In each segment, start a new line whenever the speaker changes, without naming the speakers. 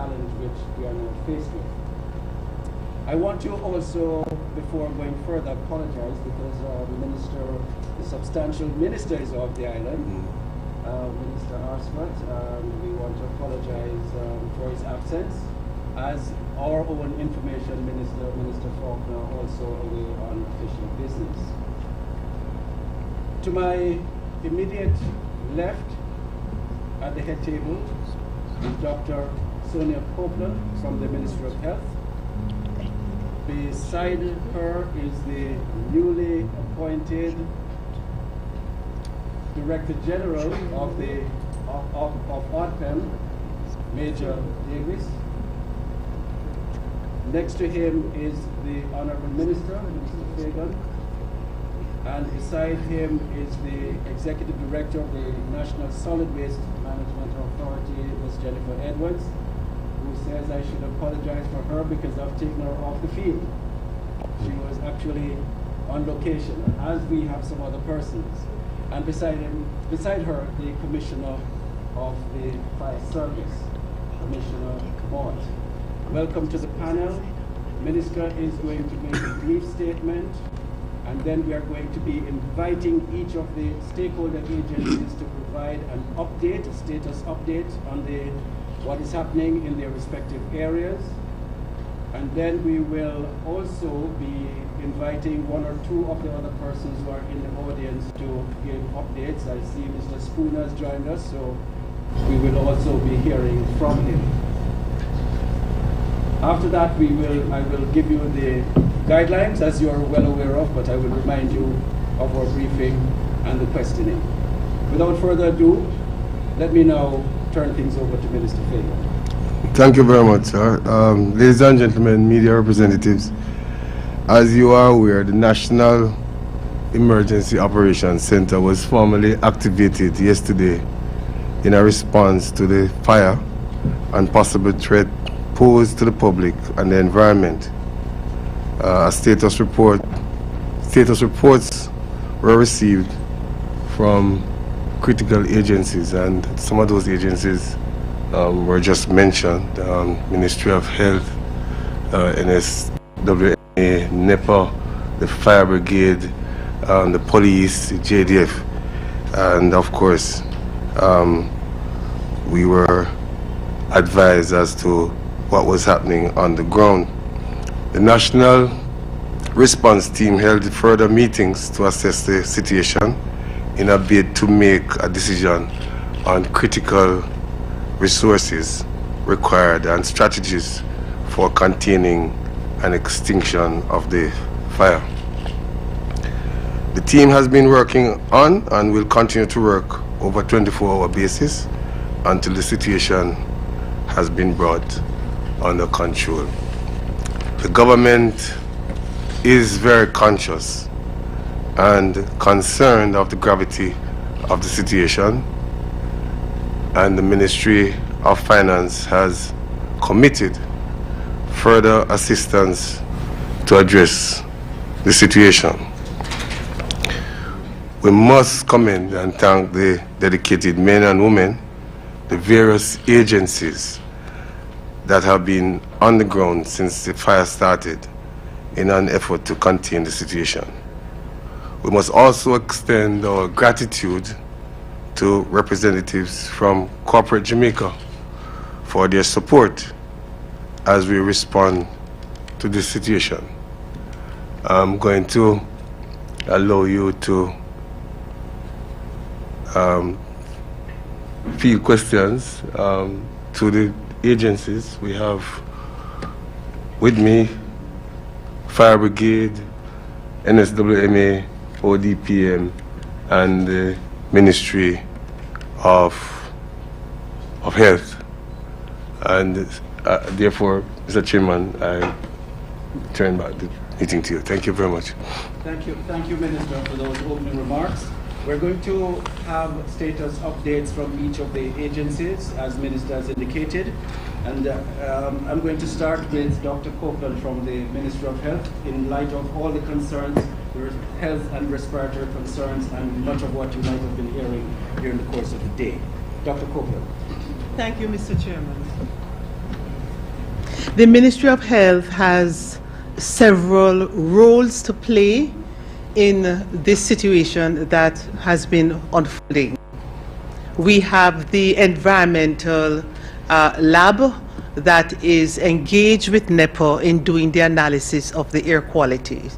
challenge which we are now faced with. I want to also, before going further, apologize because the substantial minister is off the island, Minister Arsford. We want to apologize for his absence, as our own information minister, Minister Faulkner, also away on official business. To my immediate left at the head table is Dr. Sonia Copeland from the Ministry of Health. Beside her is the newly appointed Director General of the ODPEM, Major Davis. Next to him is the Honorable Minister, Mr. Fagan. And beside him is the Executive Director of the National Solid Waste Management Authority, Ms. Jennifer Edwards, who says I should apologize for her because I've taken her off the field. She was actually on location, as we have some other persons. And beside her, the Commissioner of the Fire Service, Commissioner Mott. Welcome to the panel. The Minister is going to make a brief statement, and then we are going to be inviting each of the stakeholder agencies to provide an update, a status update on what is happening in their respective areas. And then we will also be inviting one or two of the other persons who are in the audience to give updates. I see Mr. Spooner has joined us, so we will also be hearing from him. After that, I will give you the guidelines, as you are well aware of, but I will remind you of our briefing and the questioning. Without further ado, let me now turn things over to Minister Fagan.
Thank you very much, sir. Ladies and gentlemen, media representatives, as you are aware, the National Emergency Operations Center was formally activated yesterday in a response to the fire and possible threat posed to the public and the environment. Status reports were received from critical agencies, and some of those agencies were just mentioned: Ministry of Health, NSWA, NEPA, the Fire Brigade, the police, the JDF, and of course we were advised as to what was happening on the ground. The National Response Team held further meetings to assess the situation in a bid to make a decision on critical resources required and strategies for containing an extinction of the fire. The team has been working on and will continue to work over a 24-hour basis until the situation has been brought under control. The government is very conscious and concerned of the gravity of the situation, and the Ministry of Finance has committed further assistance to address the situation. We must commend and thank the dedicated men and women, the various agencies that have been on the ground since the fire started in an effort to contain the situation. We must also extend our gratitude to representatives from corporate Jamaica for their support as we respond to this situation. I'm going to allow you to field questions to the agencies. We have with me Fire Brigade, NSWMA, ODPM, and the Ministry of Health. And therefore, Mr. Chairman, I turn back the meeting to you. Thank you very much.
Thank you, Minister, for those opening remarks. We're going to have status updates from each of the agencies, as Minister has indicated. And I'm going to start with Dr. Copeland from the Ministry of Health, in light of all the concerns, the health and respiratory concerns, and much of what you might have been hearing during the course of the day. Dr. Copeland.
Thank you, Mr. Chairman. The Ministry of Health has several roles to play in this situation that has been unfolding. We have the environmental lab that is engaged with NEPA in doing the analysis of the air quality.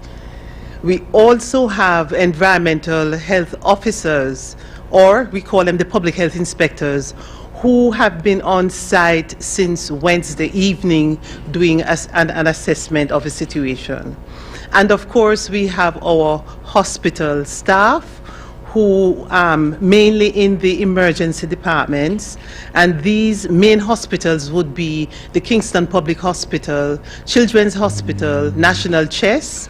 We also have environmental health officers, or we call them the public health inspectors, who have been on site since Wednesday evening doing an assessment of the situation. And of course, we have our hospital staff who mainly in the emergency departments, and these main hospitals would be the Kingston Public Hospital, Children's Hospital, National Chess,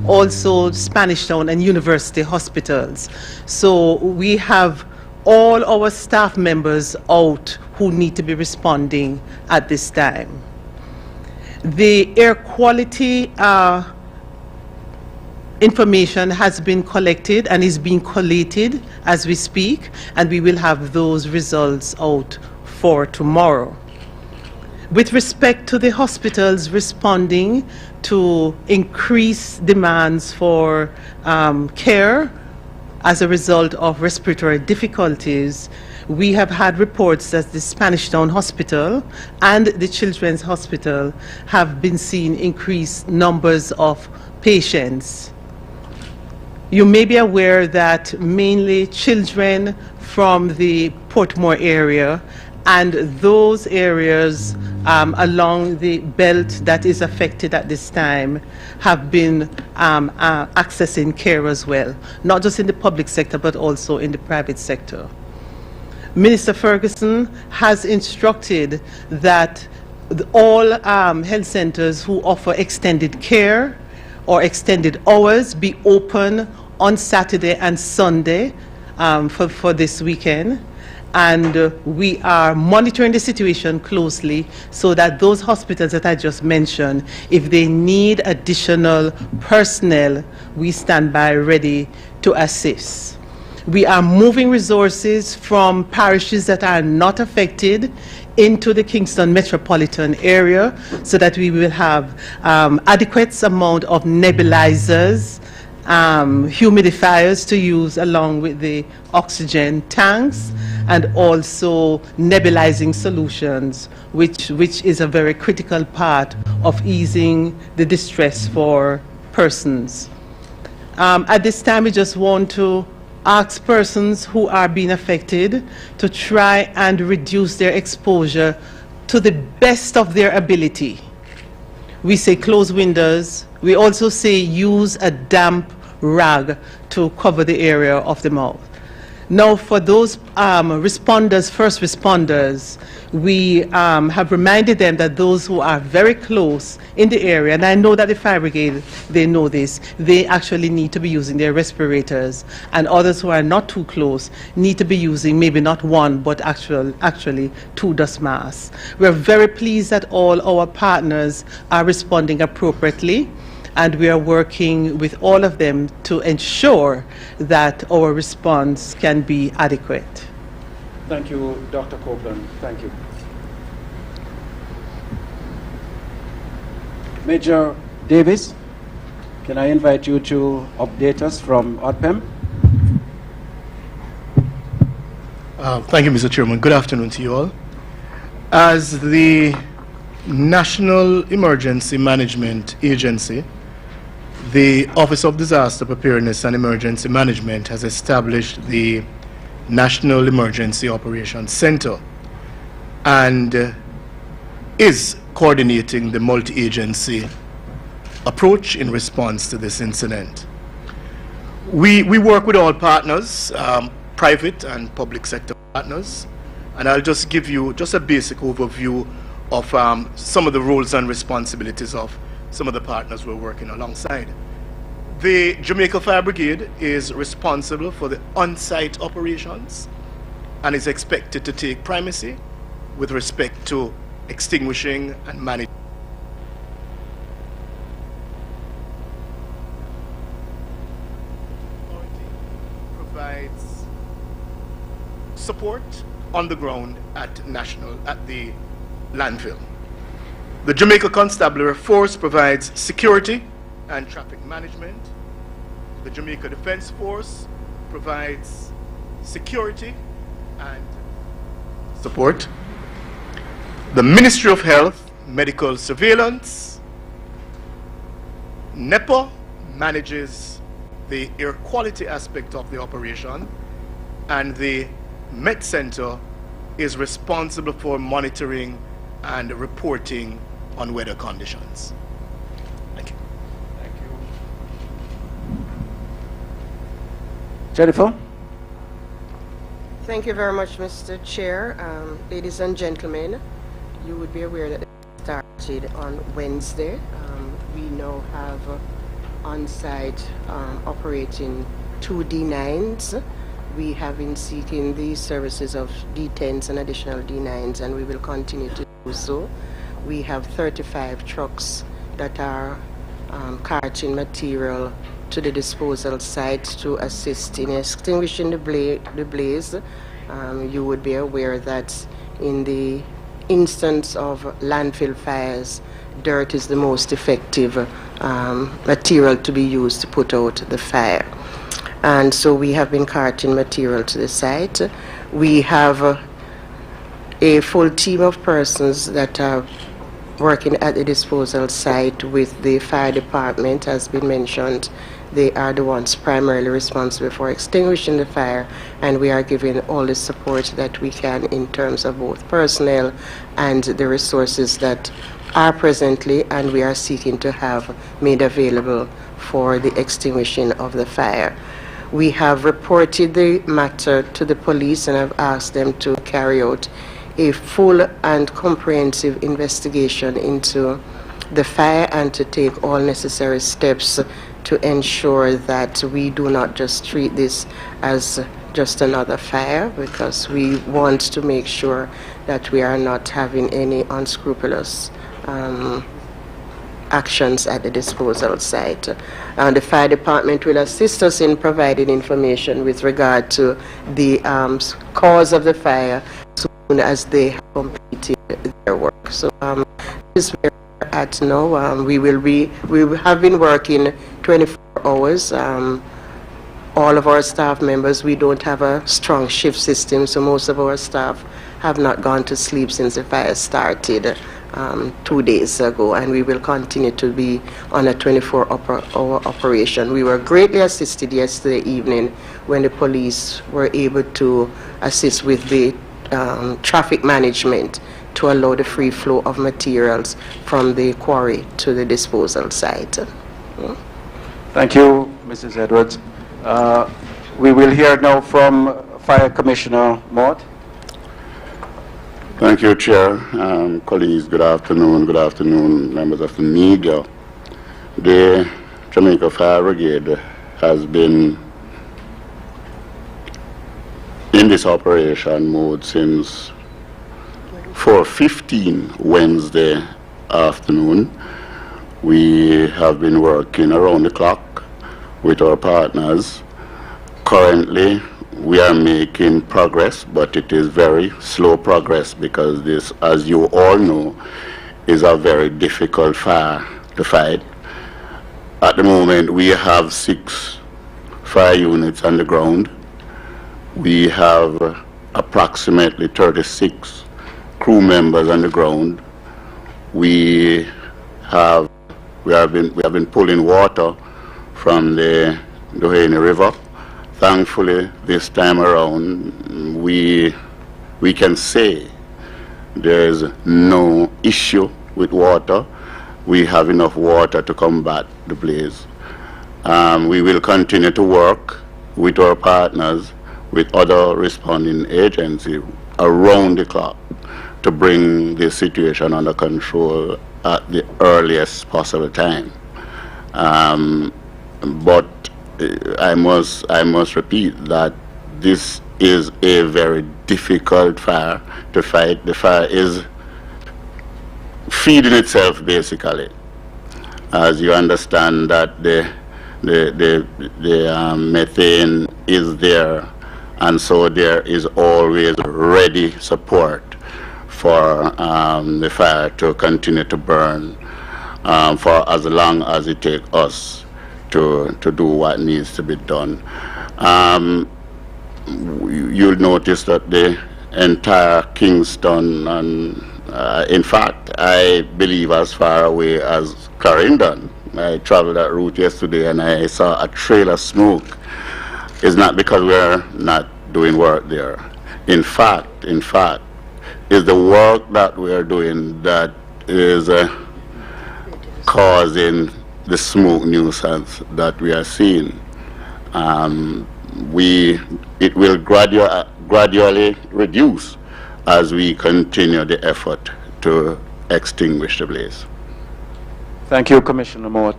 also Spanish Town and University hospitals. So we have all our staff members out who need to be responding at this time. The air quality information has been collected and is being collated as we speak, and we will have those results out for tomorrow. With respect to the hospitals responding to increased demands for care as a result of respiratory difficulties, we have had reports that the Spanish Town Hospital and the Children's Hospital have been seeing increased numbers of patients. You may be aware that mainly children from the Portmore area and those areas along the belt that is affected at this time have been accessing care as well, not just in the public sector but also in the private sector. Minister Ferguson has instructed that all health centers who offer extended care or extended hours be open on Saturday and Sunday for this weekend. And we are monitoring the situation closely so that those hospitals that I just mentioned, if they need additional personnel, we stand by ready to assist. We are moving resources from parishes that are not affected into the Kingston metropolitan area so that we will have adequate amount of nebulizers, humidifiers to use along with the oxygen tanks, and also nebulizing solutions, which is a very critical part of easing the distress for persons. At this time, we just want to ask persons who are being affected to try and reduce their exposure to the best of their ability. We say close windows. We also say use a damp rag to cover the area of the mouth. Now, for those responders, first responders, we have reminded them that those who are very close in the area, and I know that the fire brigade, they know this, they actually need to be using their respirators, and others who are not too close need to be using maybe not one, but actually 2 dust masks. We're very pleased that all our partners are responding appropriately, and we are working with all of them to ensure that our response can be adequate.
Thank you, Dr. Copeland. Thank you. Major Davis, can I invite you to update us from ODPEM?
Thank you, Mr. Chairman. Good afternoon to you all. As the National Emergency Management Agency, the Office of Disaster Preparedness and Emergency Management has established the National Emergency Operations Center and is coordinating the multi-agency approach in response to this incident. We work with all partners, private and public sector partners, and I'll just give you just a basic overview of some of the roles and responsibilities of some of the partners we're working alongside. The Jamaica Fire Brigade is responsible for the on-site operations and is expected to take primacy with respect to extinguishing and managing. Provides support on the ground at the landfill. The Jamaica Constabulary Force provides security and traffic management. The Jamaica Defense Force provides security and support. The Ministry of Health, medical surveillance. NEPA manages the air quality aspect of the operation, and the Met Center is responsible for monitoring and reporting on weather conditions. Thank you.
Thank you. Jennifer?
Thank you very much, Mr. Chair. Ladies and gentlemen, you would be aware that it started on Wednesday. We now have on-site operating 2 D9s. We have been seeking the services of D10s and additional D9s, and we will continue to do so. We have 35 trucks that are carting material to the disposal site to assist in extinguishing the blaze. You would be aware that in the instance of landfill fires, dirt is the most effective material to be used to put out the fire. And so we have been carting material to the site. We have a full team of persons that are working at the disposal site with the fire department. Has been mentioned. They are the ones primarily responsible for extinguishing the fire, and we are giving all the support that we can in terms of both personnel and the resources that are presently and we are seeking to have made available for the extinguishing of the fire. We have reported the matter to the police and have asked them to carry out a full and comprehensive investigation into the fire and to take all necessary steps to ensure that we do not just treat this as just another fire, because we want to make sure that we are not having any unscrupulous actions at the disposal site. The fire department will assist us in providing information with regard to the cause of the fire as soon as they have completed their work. So this is where we're at now. We have been working 24 hours. All of our staff members, we don't have a strong shift system, so most of our staff have not gone to sleep since the fire started 2 days ago, and we will continue to be on a 24-hour operation. We were greatly assisted yesterday evening when the police were able to assist with the traffic management to allow the free flow of materials from the quarry to the disposal site.
Thank you, Mrs. Edwards. We will hear now from Fire Commissioner Mott.
Thank you, Chair. Colleagues, good afternoon. Good afternoon, members of the media. The Jamaica Fire Brigade has been in this operation mode since 4:15 Wednesday afternoon. We have been working around the clock with our partners. Currently, we are making progress, but it is very slow progress because this, as you all know, is a very difficult fire to fight. At the moment, we have 6 fire units on the ground. We have approximately 36 crew members on the ground. We have been pulling water from the Doheny River. Thankfully, this time around, we can say there is no issue with water. We have enough water to combat the blaze. We will continue to work with our partners, with other responding agencies around the clock to bring the situation under control at the earliest possible time. But I must repeat that this is a very difficult fire to fight. The fire is feeding itself basically. As you understand that the methane is there, and so there is always ready support for the fire to continue to burn for as long as it takes us to do what needs to be done. You'll notice that the entire Kingston, and in fact, I believe as far away as Clarendon. I traveled that route yesterday and I saw a trail of smoke. It's not because we're not doing work there. In fact, it's the work that we're doing that is causing the smoke nuisance that we are seeing. It will gradually reduce as we continue the effort to extinguish the blaze.
Thank you, Commissioner Mott.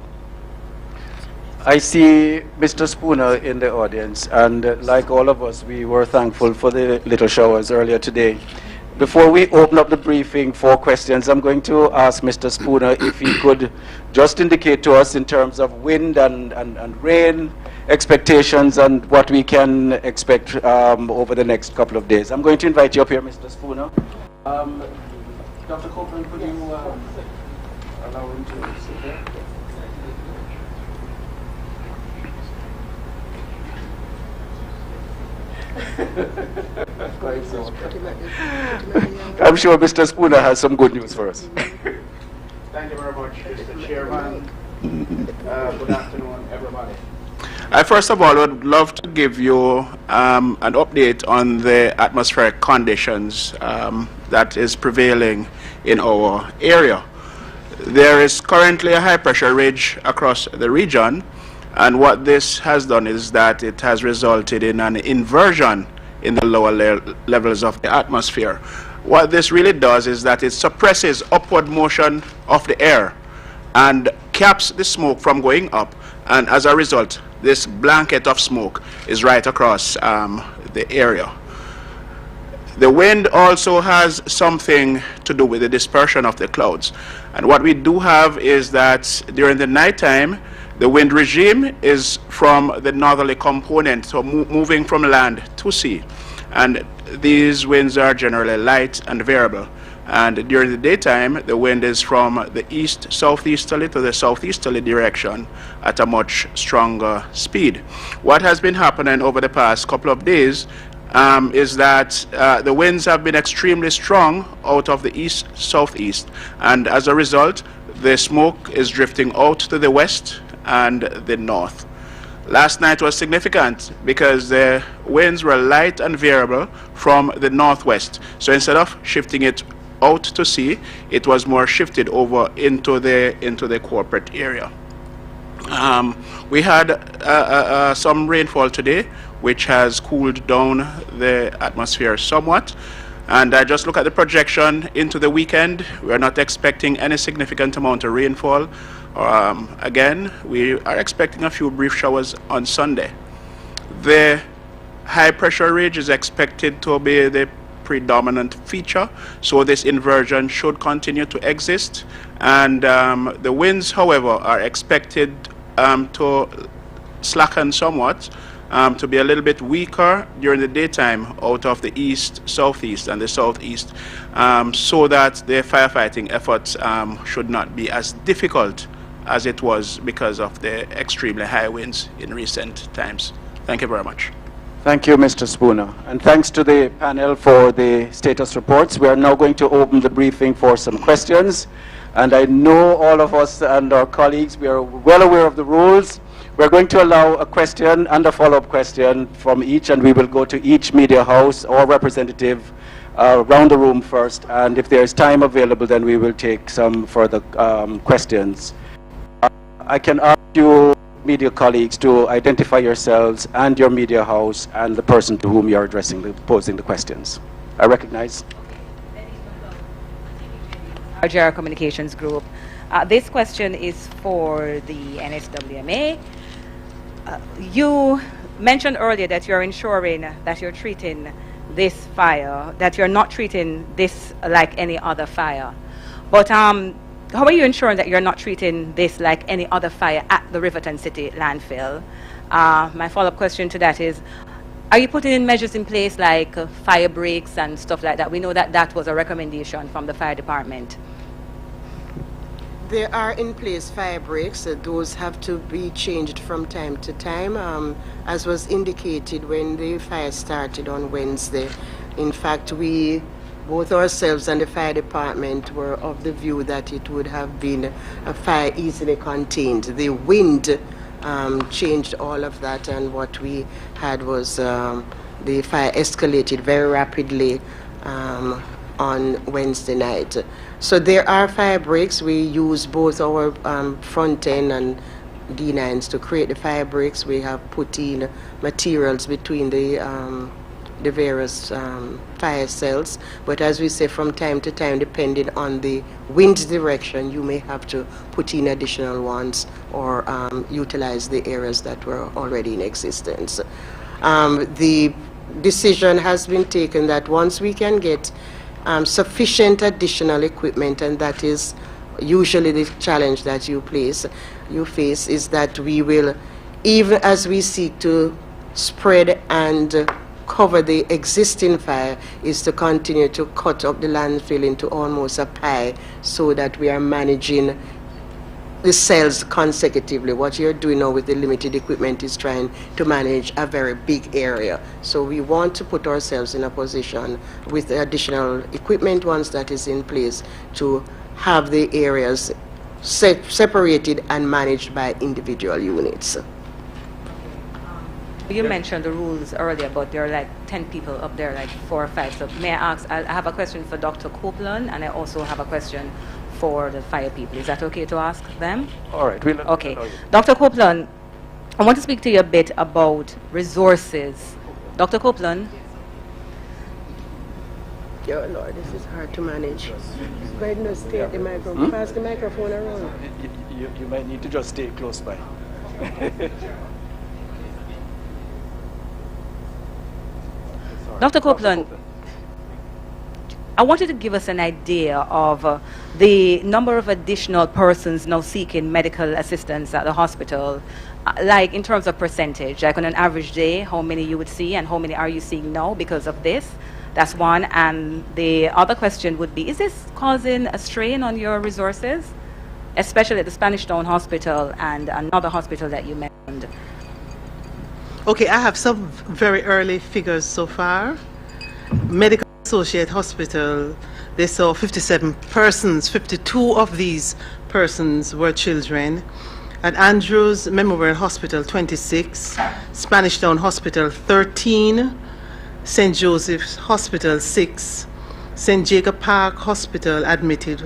I see Mr. Spooner in the audience, and like all of us, we were thankful for the little showers earlier today. Before we open up the briefing for questions, I'm going to ask Mr. Spooner if he could just indicate to us in terms of wind and rain expectations and what we can expect over the next couple of days. I'm going to invite you up here, Mr. Spooner. Dr. Copeland, could you allow him to sit there? I'm sure Mr. Spooner has some good news for us.
Thank you very much, Mr. Chairman. Good afternoon, everybody. I first of all would love to give you an update on the atmospheric conditions that is prevailing in our area. There is currently a high pressure ridge across the region, and what this has done is that it has resulted in an inversion in the lower levels of the atmosphere. What this really does is that it suppresses upward motion of the air and caps the smoke from going up, and as a result, this blanket of smoke is right across the area. The wind also has something to do with the dispersion of the clouds. And what we do have is that during the nighttime, the wind regime is from the northerly component, so moving from land to sea. And these winds are generally light and variable. And during the daytime, the wind is from the east-southeasterly to the southeasterly direction at a much stronger speed. What has been happening over the past couple of days is that the winds have been extremely strong out of the east-southeast, and as a result, the smoke is drifting out to the west and the north. Last night was significant because the winds were light and variable from the northwest. So instead of shifting it out to sea, it was more shifted over into the corporate area. We had some rainfall today, which has cooled down the atmosphere somewhat. And I just look at the projection into the weekend. We're not expecting any significant amount of rainfall. Again, we are expecting a few brief showers on Sunday. The high pressure ridge is expected to be the predominant feature, so this inversion should continue to exist. And the winds, however, are expected to slacken somewhat, to be a little bit weaker during the daytime out of the east, southeast, and the southeast, so that the firefighting efforts should not be as difficult as it was because of the extremely high winds in recent times. Thank you very much.
Thank you, Mr. Spooner. And thanks to the panel for the status reports. We are now going to open the briefing for some questions. And I know all of us and our colleagues, we are well aware of the rules. We're going to allow a question and a follow-up question from each, and we will go to each media house or representative around the room first. And if there is time available, then we will take some further questions. I can ask you, media colleagues, to identify yourselves and your media house and the person to whom you are posing the questions. I recognize.
RJR Communications Group. This question is for the NSWMA. You mentioned earlier that you're ensuring that you're treating this fire, that you're not treating this like any other fire. But how are you ensuring that you're not treating this like any other fire at the Riverton City landfill? My follow-up question to that is, Are you putting in measures in place like fire breaks and stuff like that? We know that that was a recommendation from the fire department.
There are in place fire breaks. Those have to be changed from time to time. As was indicated when the fire started on Wednesday, in fact, we, both ourselves and the fire department, were of the view that it would have been a fire easily contained. The wind changed all of that, and what we had was the fire escalated very rapidly on Wednesday night. So there are fire breaks. We use both our front end and D9s to create the fire breaks. We have put in materials between the various fire cells. But as we say, from time to time, depending on the wind direction, you may have to put in additional ones or utilize the areas that were already in existence. The decision has been taken that once we can get sufficient additional equipment, and that is usually the challenge that you face, is that we will, even as we seek to spread and cover the existing fire, is to continue to cut up the landfill into almost a pie so that we are managing the cells consecutively. What you're doing now with the limited equipment is trying to manage a very big area. So we want to put ourselves in a position with the additional equipment once that is in place to have the areas separated and managed by individual units.
You mentioned the rules earlier, but there are like 10 people up there, like 4 or 5. So may I ask, I have a question for Dr. Copeland, and I also have a question for the fire people. Is that okay to ask them?
All right.
Okay. Dr. Copeland, I want to speak to you a bit about resources. Dr. Copeland?
Oh Lord, this is hard to manage. Go ahead and stay at the microphone. Pass the microphone around.
You might need to just stay close by.
Dr. Copeland, I wanted to give us an idea of the number of additional persons now seeking medical assistance at the hospital, like in terms of percentage, like on an average day, how many you would see and how many are you seeing now because of this? That's one. And the other question would be, is this causing a strain on your resources, especially at the Spanish Town Hospital and another hospital that you mentioned?
Okay, I have some very early figures so far. Medical Associate Hospital, they saw 57 persons. 52 of these persons were children. At Andrews Memorial Hospital, 26. Spanish Town Hospital, 13. St. Joseph's Hospital, 6. St. Jacob Park Hospital admitted,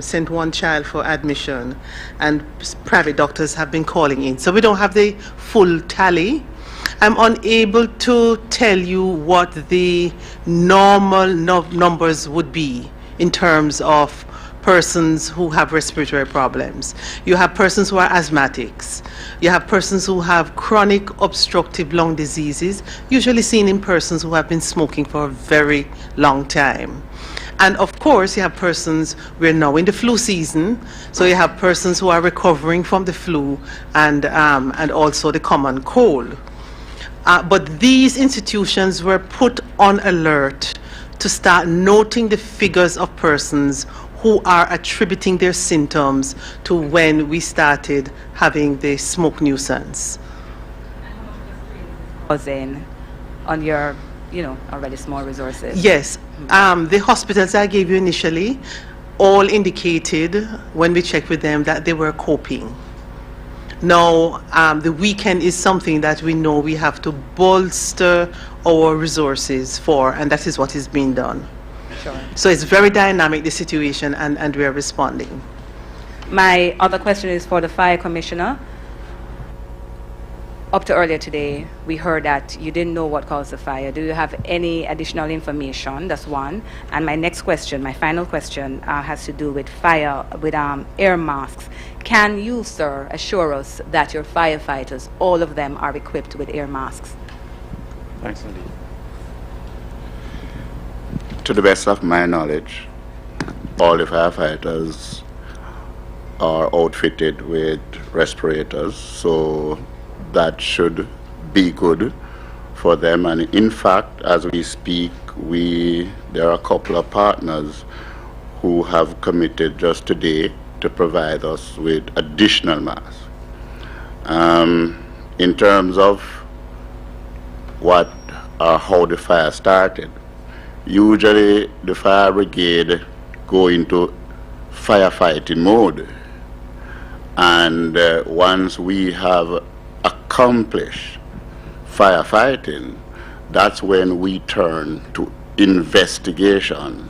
sent 1 child for admission, and private doctors have been calling in. So we don't have the full tally. I'm unable to tell you what the normal numbers would be in terms of persons who have respiratory problems. You have persons who are asthmatics. You have persons who have chronic obstructive lung diseases, usually seen in persons who have been smoking for a very long time. And of course, you have persons, we're now in the flu season, so you have persons who are recovering from the flu and also the common cold. But these institutions were put on alert to start noting the figures of persons who are attributing their symptoms to when we started having the smoke nuisance.
On your, already small resources.
Yes, the hospitals I gave you initially all indicated when we checked with them that they were coping. Now, the weekend is something that we know we have to bolster our resources for, and that is what is being done.
Sure.
So it's very dynamic, the situation, and we are responding.
My other question is for the fire commissioner. Up to earlier today, we heard that you didn't know what caused the fire. Do you have any additional information? That's one. And my next question, my final question, has to do with air masks. Can you, sir, assure us that your firefighters, all of them, are equipped with air masks?
Thanks, indeed.
To the best of my knowledge, all the firefighters are outfitted with respirators, so that should be good for them. And in fact, as we speak, there are a couple of partners who have committed just today to provide us with additional masks. In terms of how the fire started, usually the fire brigade go into firefighting mode, and once we have accomplished firefighting, that's when we turn to investigation.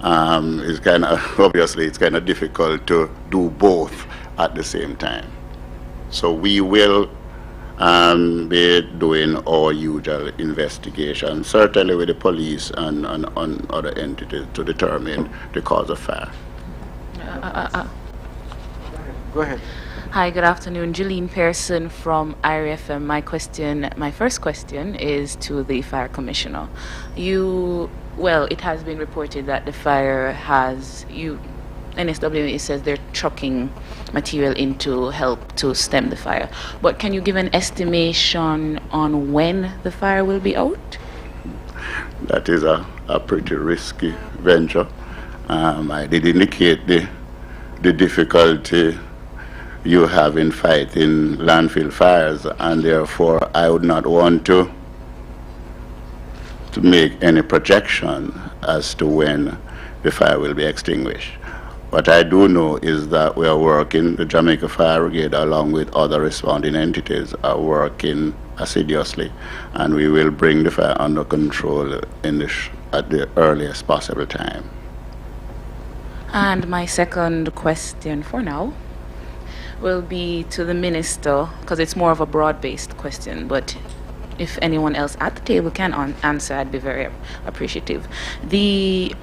It's kind of obviously it's kind of difficult to do both at the same time. So we will be doing our usual investigation, certainly with the police and other entities, to determine the cause of fire.
Go ahead.
Hi, good afternoon. Jeline Pearson from IRFM. My first question is to the fire commissioner. It has been reported that the fire NSWA says they're trucking material in to help to stem the fire. But can you give an estimation on when the fire will be out?
That is a pretty risky venture. I did indicate the difficulty you have in fighting landfill fires, and therefore I would not want to make any projection as to when the fire will be extinguished. What I do know is that we are working, the Jamaica Fire Brigade along with other responding entities are working assiduously, and we will bring the fire under control at the earliest possible time.
And my second question for now will be to the minister, because it's more of a broad-based question, but if anyone else at the table can answer, I'd be very appreciative.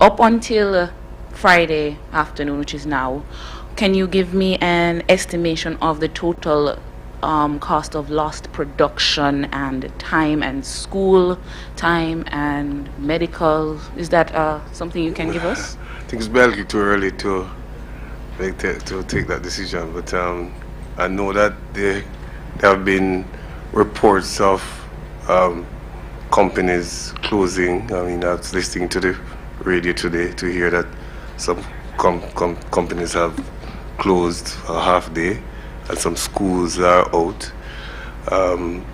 Up until Friday afternoon, which is now, can you give me an estimation of the total cost of lost production and time and school time and medical? Is that something you can give us?
I think it's barely too early to take that decision, but I know that there have been reports of companies closing. I mean, I was listening to the radio today to hear that some companies have closed a half day and some schools are out.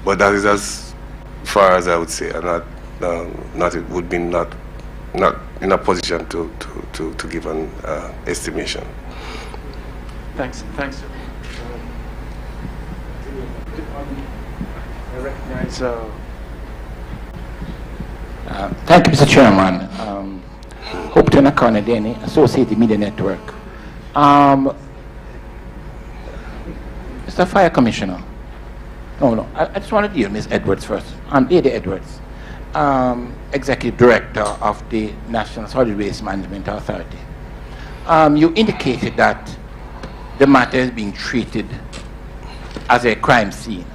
But that is as far as I would say. I'm not in a position to give an estimation.
Thanks. I recognize.
Thank you, Mr. Chairman. Hope to Denny, Associated Media Network. Mr. Fire Commissioner. No, I just want to deal with Ms. Edwards first. Lady Edwards, Executive Director of the National Solid Waste Management Authority. You indicated that the matter is being treated as a crime scene.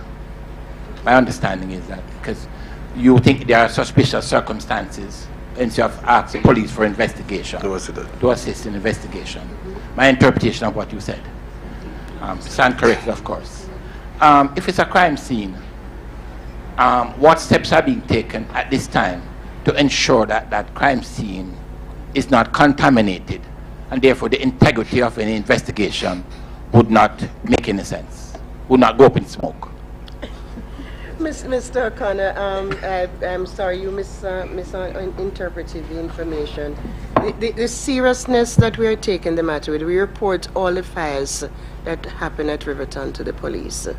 My understanding is that because you think there are suspicious circumstances and you have asked the police for investigation, to assist in investigation. My interpretation of what you said. Stand corrected, of course. If it's a crime scene, what steps are being taken at this time to ensure that that crime scene is not contaminated, and therefore the integrity of any investigation would not make any sense, would not go up in smoke?
Mr. O'Connor, I'm sorry, you misinterpreted the information. The seriousness that we are taking the matter with, we report all the fires that happen at Riverton to the police.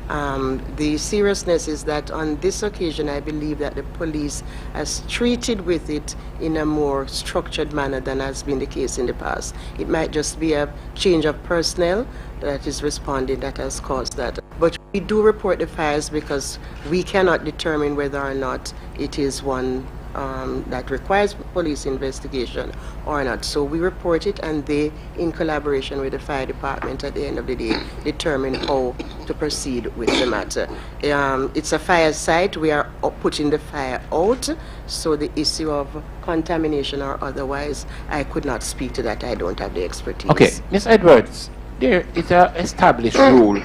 The seriousness is that on this occasion, I believe that the police has treated with it in a more structured manner than has been the case in the past. It might just be a change of personnel that is responding that has caused that. But we do report the fires because we cannot determine whether or not it is one that requires police investigation or not. So we report it, and they, in collaboration with the fire department at the end of the day, determine how to proceed with the matter. It's a fire site. We are putting the fire out, so the issue of contamination or otherwise, I could not speak to that. I don't have the expertise.
Okay, Ms. Edwards, there is an established rule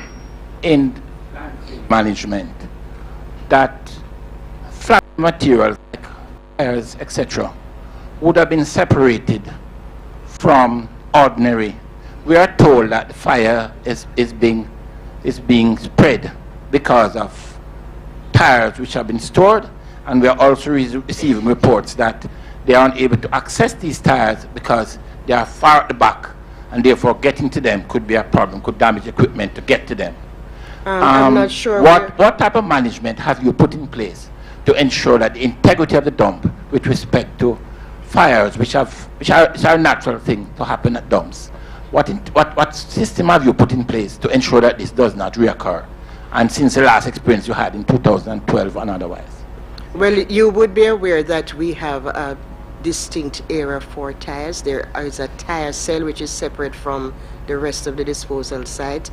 in management that materials like fires, etc., would have been separated from ordinary. We are told that the fire is being spread because of tires which have been stored, and we are also receiving reports that they are unable to access these tires because they are far at the back, and therefore getting to them could be a problem, could damage equipment to get to them.
I'm not sure.
What type of management have you put in place to ensure that the integrity of the dump with respect to fires, which are a natural thing to happen at dumps? What system have you put in place to ensure that this does not reoccur? And since the last experience you had in 2012 and otherwise?
Well, you would be aware that we have a distinct area for tires. There is a tire cell which is separate from the rest of the disposal site.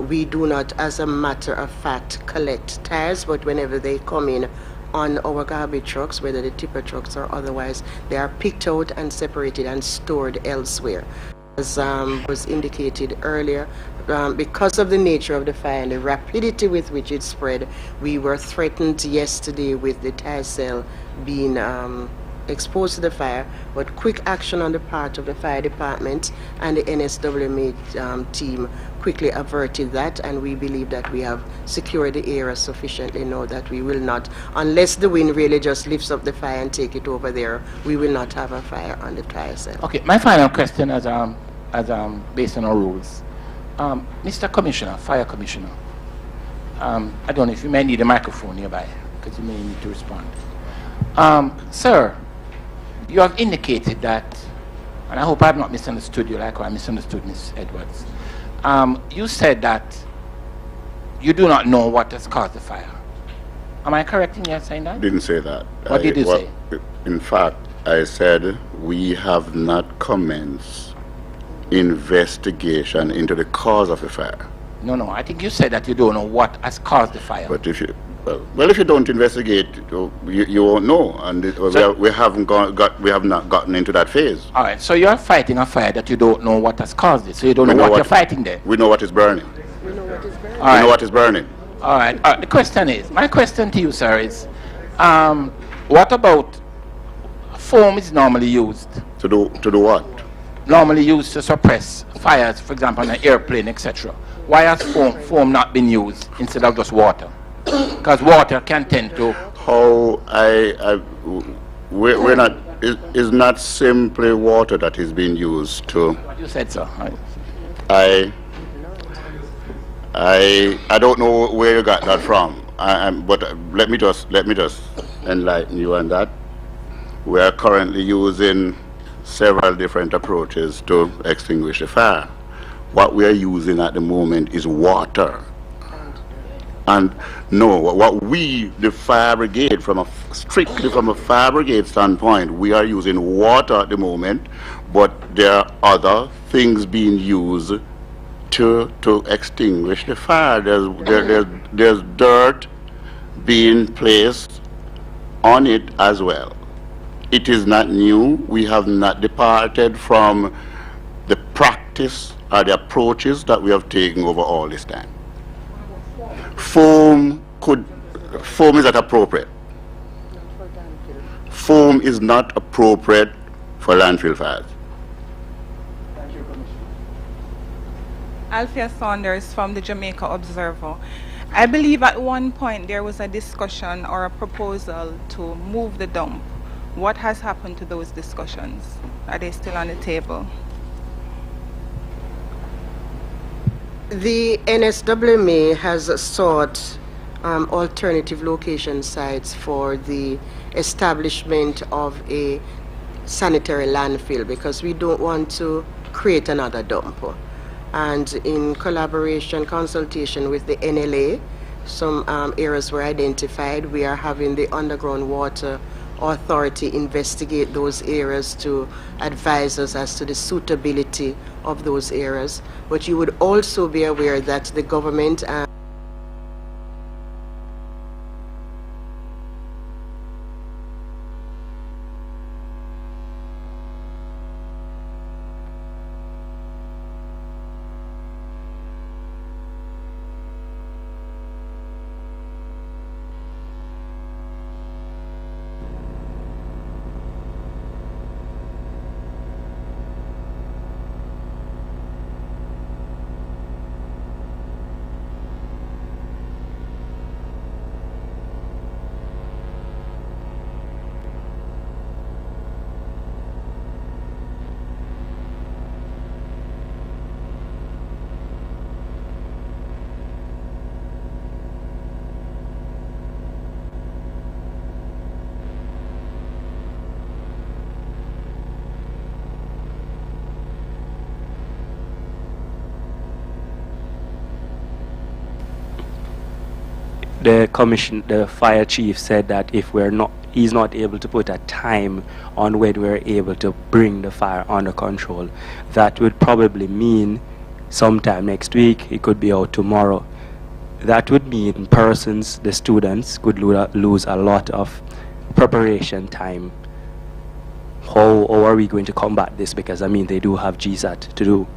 We do not, as a matter of fact, collect tires, but whenever they come in on our garbage trucks, whether the tipper trucks or otherwise, they are picked out and separated and stored elsewhere. As was indicated earlier, because of the nature of the fire and the rapidity with which it spread, we were threatened yesterday with the tire cell being exposed to the fire, but quick action on the part of the fire department and the NSWMA team quickly averted that, and we believe that we have secured the area sufficiently now that we will not, unless the wind really just lifts up the fire and take it over there, we will not have a fire on the tire cell.
Okay, my final question as based on our rules. Mr. Commissioner, Fire Commissioner, I don't know if you may need a microphone nearby, because you may need to respond. Sir, you have indicated that, and I hope I have not misunderstood you like I misunderstood Ms. Edwards. You said that you do not know what has caused the fire. Am I correct in saying that?
Didn't say that.
What did you say?
In fact, I said we have not commenced investigation into the cause of the fire.
No, I think you said that you don't know what has caused the fire.
But if you, well, if you don't investigate, you won't know, and we have not gotten into that phase.
All right, so you are fighting a fire that you don't know what has caused it, so you don't know what you're fighting there.
We know what is burning.
We know what is burning.
We know what is burning.
All right. The question is, my question to you, sir, is, what about foam is normally used?
To do what?
Normally used to suppress fires, for example, on an airplane, etc. Why has foam not been used instead of just water? Because water can tend to...
How we're not, it's not simply water that is being used to...
What you said, sir.
I don't know where you got that from, but let me just enlighten you on that. We are currently using several different approaches to extinguish the fire. What we are using at the moment is water. And no, what we, the fire brigade, strictly from a fire brigade standpoint, we are using water at the moment, but there are other things being used to extinguish the fire. There's dirt being placed on it as well. It is not new. We have not departed from the practice or the approaches that we have taken over all this time. Foam is not appropriate. Foam is not appropriate for landfill fires.
Thank you, Commissioner.
Althea Saunders from the Jamaica Observer. I believe at one point there was a discussion or a proposal to move the dump. What has happened to those discussions? Are they still on the table?
The NSWMA has sought alternative location sites for the establishment of a sanitary landfill because we don't want to create another dump. And in collaboration, consultation with the NLA, some areas were identified. We are having the Underground Water Authority investigate those areas to advise us as to the suitability of those areas. But you would also be aware that the government
the fire chief said that if he's not able to put a time on when we're able to bring the fire under control, that would probably mean sometime next week. It could be out tomorrow. That would mean the students could lose a lot of preparation time. How are we going to combat this? Because, I mean, they do have GSAT to do.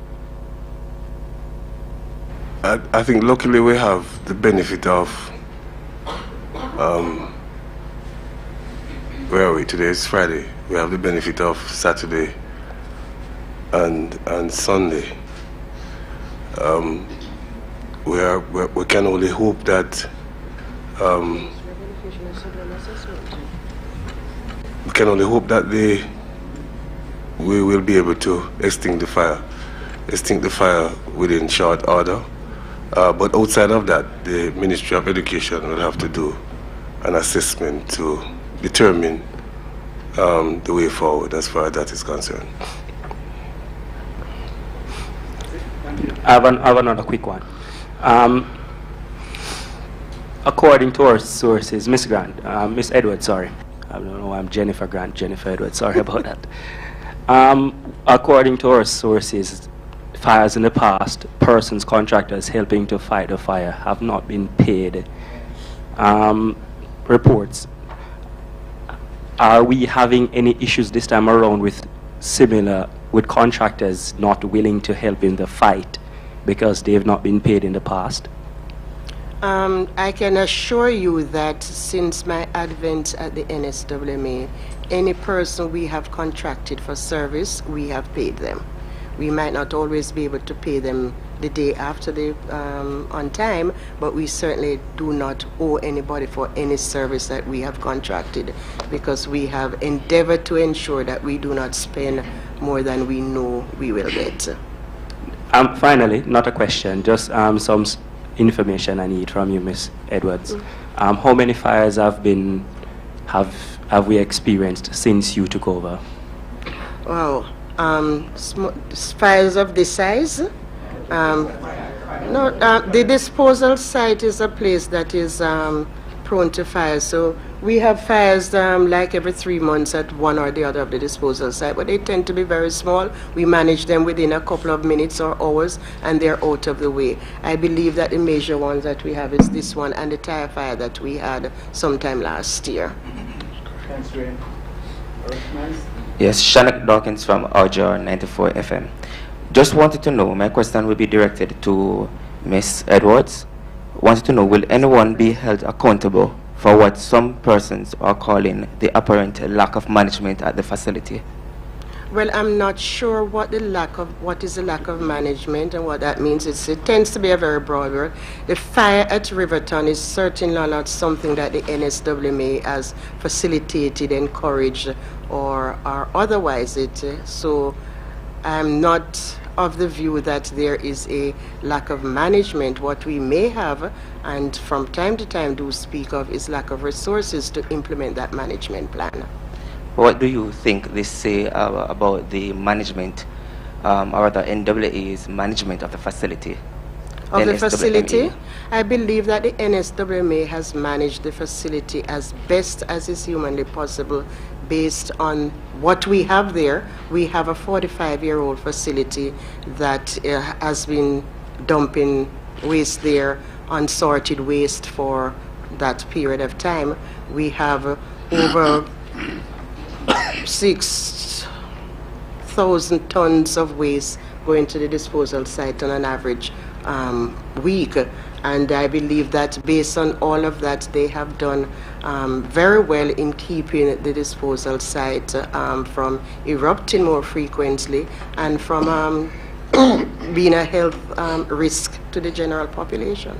I think luckily we have the benefit of, where are we? Today is Friday. We have the benefit of Saturday and Sunday. We can only hope that we will be able to extinct the fire within short order. But outside of that, the Ministry of Education will have to do an assessment to determine the way forward as far as that is concerned.
I have another quick one. According to our sources, Miss Edwards, sorry. I don't know, I'm Jennifer Edwards, sorry about that. According to our sources, fires in the past, persons, contractors helping to fight the fire have not been paid. Reports. Are we having any issues this time around with contractors not willing to help in the fight because they have not been paid in the past?
I can assure you that since my advent at the NSWMA, any person we have contracted for service, we have paid them. We might not always be able to pay them the day after on time, but we certainly do not owe anybody for any service that we have contracted, because we have endeavored to ensure that we do not spend more than we know we will get.
Finally, not a question, just some information I need from you, Ms. Edwards. How many fires have we experienced since you took over?
Wow. Fires of this size? The disposal site is a place that is prone to fires. So we have fires like every 3 months at one or the other of the disposal site, but they tend to be very small. We manage them within a couple of minutes or hours, and they're out of the way. I believe that the major ones that we have is this one and the tire fire that we had sometime last year.
Thanks, Ray.
Yes, Shannon Dawkins from RJR 94 FM. Just wanted to know, my question will be directed to Ms. Edwards. Wanted to know, will anyone be held accountable for what some persons are calling the apparent lack of management at the facility?
Well, I'm not sure what is the lack of management and what that means. It tends to be a very broad word. The fire at Riverton is certainly not something that the NSWMA has facilitated, encouraged, or otherwise it. So I'm not of the view that there is a lack of management. What we may have, and from time to time do speak of, is lack of resources to implement that management plan.
What do you think they say about the management, or the NWA's management of the facility?
Of the facility? I believe that the NSWMA has managed the facility as best as is humanly possible based on what we have there. We have a 45-year-old facility that has been dumping waste there, unsorted waste for that period of time. We have over 6,000 tons of waste going to the disposal site on an average week, and I believe that based on all of that, they have done very well in keeping the disposal site from erupting more frequently and from being a health risk to the general population.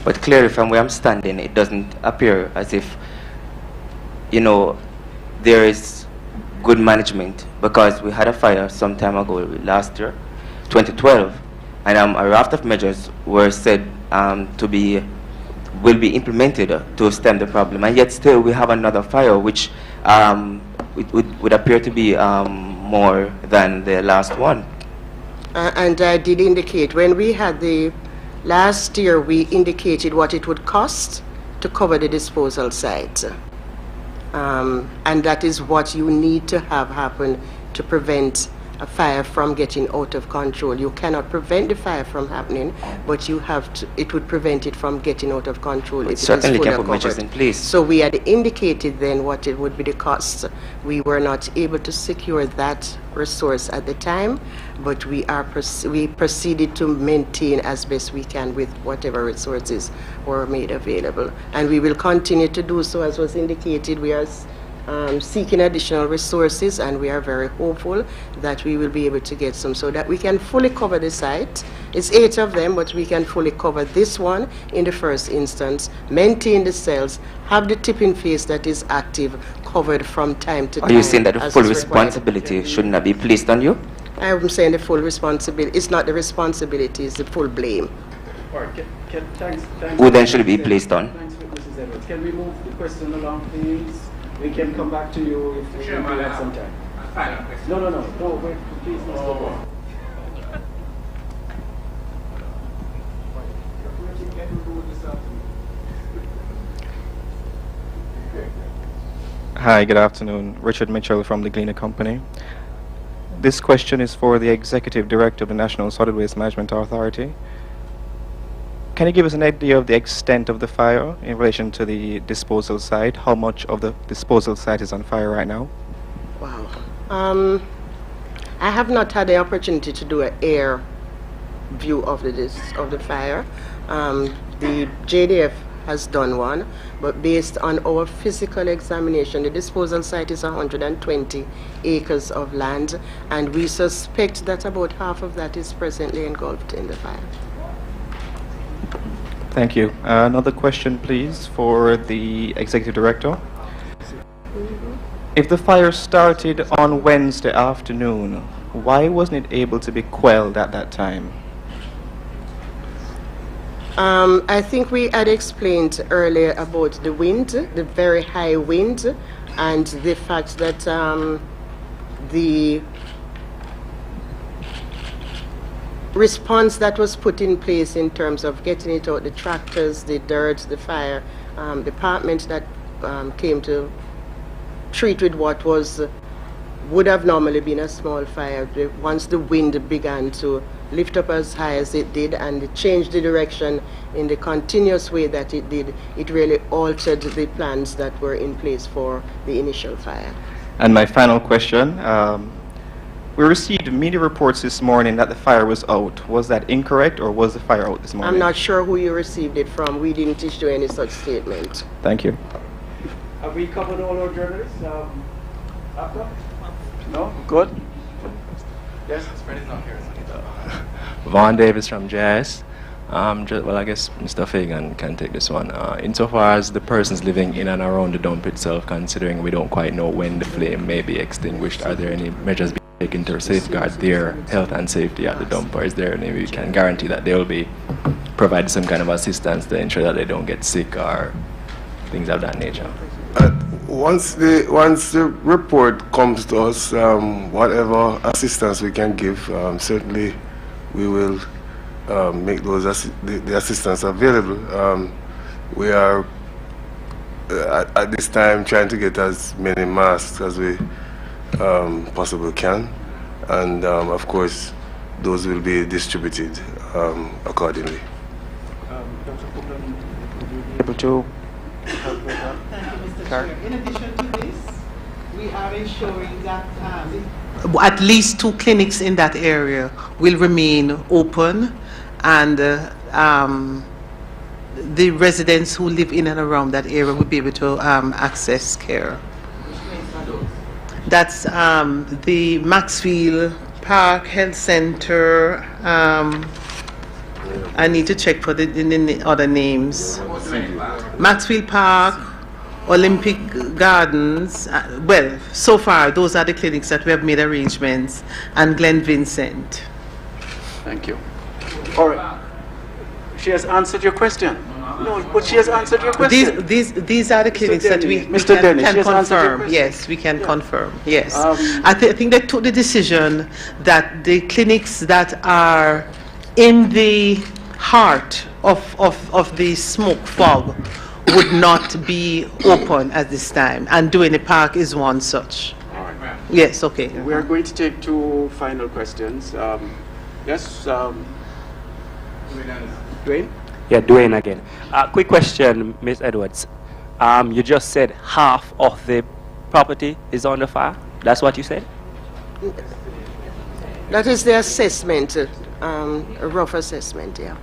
But clearly, from where I'm standing, it doesn't appear as if, you know, there is good management, because we had a fire some time ago, last year, 2012, and a raft of measures were said will be implemented to stem the problem, and yet still we have another fire which would appear to be more than the last one.
And I did indicate, when we had the last year, we indicated what it would cost to cover the disposal site. And that is what you need to have happen to prevent a fire from getting out of control. You cannot prevent the fire from happening, but you have to, it would prevent it from getting out of control if it is
Certainly
fully
can put measures
covered.
in place.
So we had indicated then what it would be the cost. We were not able to secure that resource at the time, but we proceeded to maintain as best we can with whatever resources were made available. And we will continue to do so. As was indicated, we are seeking additional resources, and we are very hopeful that we will be able to get some so that we can fully cover the site. It's 8 of them, but we can fully cover this one in the first instance, maintain the cells, have the tipping phase that is active covered from time to time.
Are you saying that the full responsibility should not be placed on you?
I'm saying the full responsibility. It's not the responsibility, it's the full blame.
All right, thanks.
Who then should it be placed on?
Thanks, Mrs. Edwards. Can we move the question along, please? We can come back to you if we have some time.
Final question.
No, wait, please, Mr.
Hi, good afternoon. Richard Mitchell from the Gleaner Company. This question is for the Executive Director of the National Solid Waste Management Authority. Can you give us an idea of the extent of the fire in relation to the disposal site? How much of the disposal site is on fire right now?
Wow. I have not had the opportunity to do an air view of the fire. The JDF has done one, but based on our physical examination, the disposal site is 120 acres of land, and we suspect that about half of that is presently engulfed in the fire.
Thank you. Another question, please, for the Executive Director. If the fire started on Wednesday afternoon, why wasn't it able to be quelled at that time?
I think we had explained earlier about the wind, the very high wind, and the fact that the response that was put in place in terms of getting it out, the tractors, the dirt, the fire department that came to treat with what would have normally been a small fire. Once the wind began to lift up as high as it did and it changed the direction in the continuous way that it did, it really altered the plans that were in place for the initial fire.
And my final question. We received media reports this morning that the fire was out. Was that incorrect, or was the fire out this morning?
I'm not sure who you received it from. We didn't issue any such statement.
Thank you.
Have we covered all our journalists? After? No? Good? Yes?
Vaughn Davis from JS. Well, I guess Mr. Fagan can take this one. Insofar as the persons living in and around the dump itself, considering we don't quite know when the flame may be extinguished, are there any measures being taken to safeguard their health and safety at the dump, or is there any we can guarantee that they will be provided some kind of assistance to ensure that they don't get sick or things of that nature?
Once the report comes to us, whatever assistance we can give, certainly we will make those the assistance available. We are at this time trying to get as many masks as we possibly can, and of course those will be distributed accordingly.
Dr. Copeland, would you be
able to
Thank you, Mr. Chair. In addition to this, we are ensuring that at least 2 clinics in that area will remain open, and the residents who live in and around that area will be able to access care. That's the Maxfield Park Health Center. I need to check for the other names. Maxfield Park, Olympic Gardens. Well, so far, those are the clinics that we have made arrangements, and Glen Vincent.
Thank you. All right. She has answered your question. No, but she has answered your question.
These are the clinics that we can confirm. Yes, we can confirm. Yes. I think they took the decision that the clinics that are in the heart of the smoke fog would not be open at this time, and Duane Park is one such.
All right.
Yes, okay.
We are going to take two final questions. Yes, Duane?
Yeah, Duane again. Quick question, Ms. Edwards. You just said half of the property is under fire? That's what you said?
That is the assessment, a rough assessment, yeah.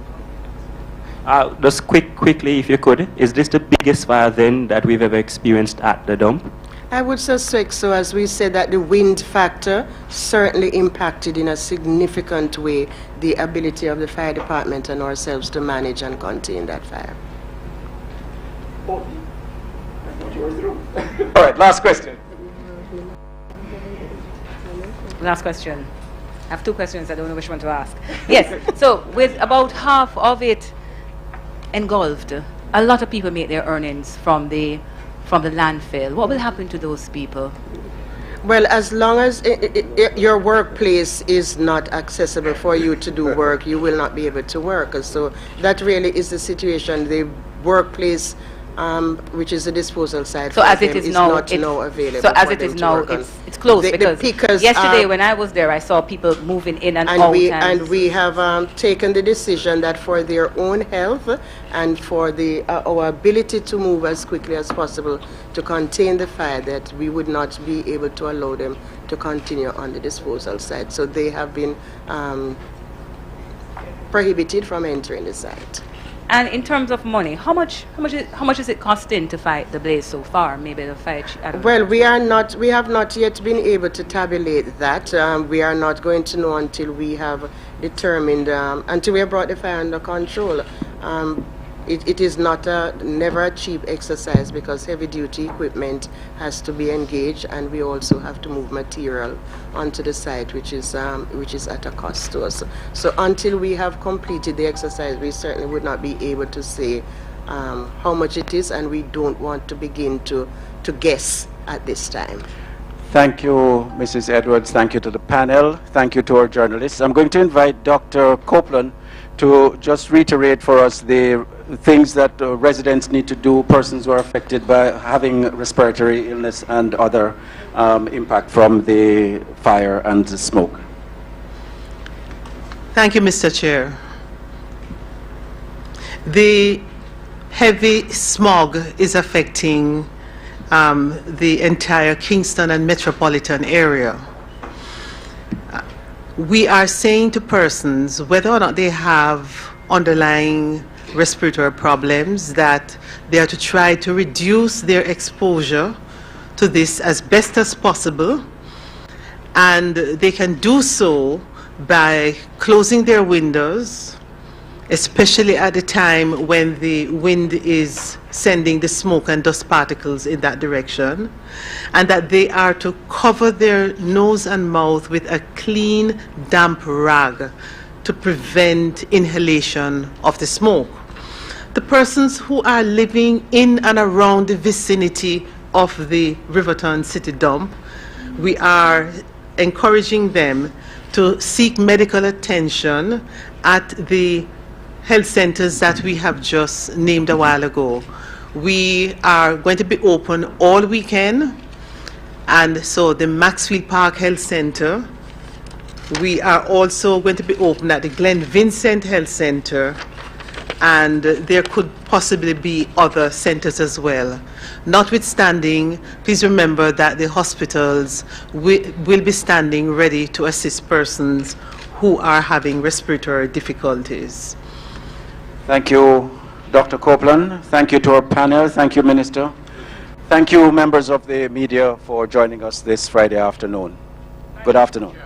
Just quickly, if you could, is this the biggest fire then that we've ever experienced at the dump?
I would suspect so, as we said, that the wind factor certainly impacted in a significant way the ability of the fire department and ourselves to manage and contain that fire.
All right, last question.
Last question. I have two questions. I don't know which one to ask. Yes, so with about half of it engulfed, a lot of people make their earnings from the landfill. What will happen to those people?
Well, as long as your workplace is not accessible for you to do work, you will not be able to work. So that really is the situation. The workplace, which is the disposal site,
so as it is now,
not now available.
So as it is now, it's closed, because yesterday when I was there, I saw people moving in and out.
And we have taken the decision that for their own health and for our ability to move as quickly as possible to contain the fire, that we would not be able to allow them to continue on the disposal site. So they have been prohibited from entering the site.
And in terms of money, how much is it costing to fight the blaze so far? Maybe the fight.
Well, we have not yet been able to tabulate that. We are not going to know until we have determined, until we have brought the fire under control. It is never a cheap exercise, because heavy duty equipment has to be engaged, and we also have to move material onto the site, which is at a cost to us. So until we have completed the exercise, we certainly would not be able to say how much it is, and we don't want to begin to guess at this time.
Thank you, Mrs. Edwards. Thank you to the panel. Thank you to our journalists. I'm going to invite Dr. Copeland to just reiterate for us the things that residents need to do, persons who are affected by having respiratory illness and other impact from the fire and the smoke.
Thank you, Mr. Chair. The heavy smog is affecting the entire Kingston and metropolitan area. We are saying to persons, whether or not they have underlying respiratory problems, that they are to try to reduce their exposure to this as best as possible, and they can do so by closing their windows, especially at the time when the wind is sending the smoke and dust particles in that direction, and that they are to cover their nose and mouth with a clean, damp rag to prevent inhalation of the smoke. The persons who are living in and around the vicinity of the Riverton City Dump, we are encouraging them to seek medical attention at the health centers that we have just named a while ago. We are going to be open all weekend, and so the Maxfield Park Health Center. We are also going to be open at the Glen Vincent Health Center, and there could possibly be other centers as well. Notwithstanding, please remember that the hospitals will be standing ready to assist persons who are having respiratory difficulties.
Thank you, Dr. Copeland. Thank you to our panel. Thank you, Minister. Thank you, members of the media, for joining us this Friday afternoon. Good afternoon.